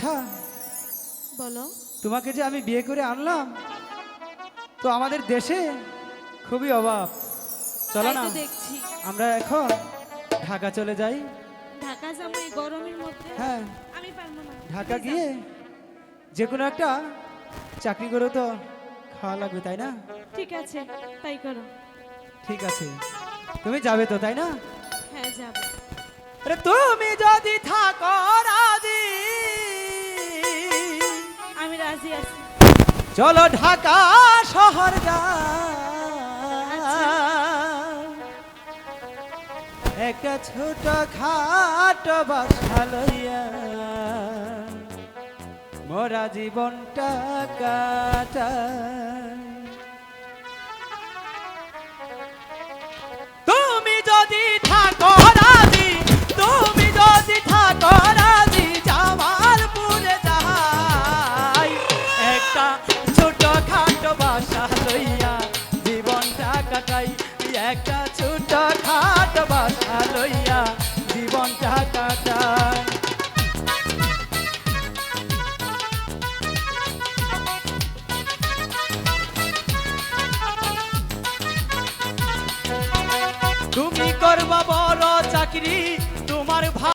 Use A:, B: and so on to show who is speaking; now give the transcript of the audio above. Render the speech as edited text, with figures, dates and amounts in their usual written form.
A: হ্যাঁ,
B: বলো।
A: তোমাকে যে আমি বিয়ে করে আনলাম, তো আমাদের দেশে খুবই অভাব। চলো
B: তাই
A: না
B: তো দেখছি।
A: আমরা এখন ঢাকা চলে যাই।
B: ঢাকা যাবো এই গরমের মধ্যে?
A: হ্যাঁ,
B: আমি পারবো না।
A: ঢাকা
B: তুমি
A: গিয়ে
B: যাও।
A: যে কোনো একটা চাকরি করে তো খাওয়া লাগবে, তাই না?
B: ঠিক আছে, তাই করো।
A: ঠিক আছে, তুমি যাবে তো, তাই না?
B: হ্যাঁ, যাবো।
A: আরে তুমি যদি থাকো রাজি,
B: আমি রাজি আছি।
A: চলো ঢাকা শহর যা,
B: আচ্ছা।
A: একটা ছোট খাটো বাসা লইয়া মোরা জীবনটা কাটাই। তুমি যদি থাকো রাজি, তুমি যদি থাকো রাজি, জামালপুরে যাই, একটা ছোট খাটো বাসা লইয়া জীবনটা কাটাই, একটা ছোট খাটো বাসা লইয়া জীবনটা কাটাই।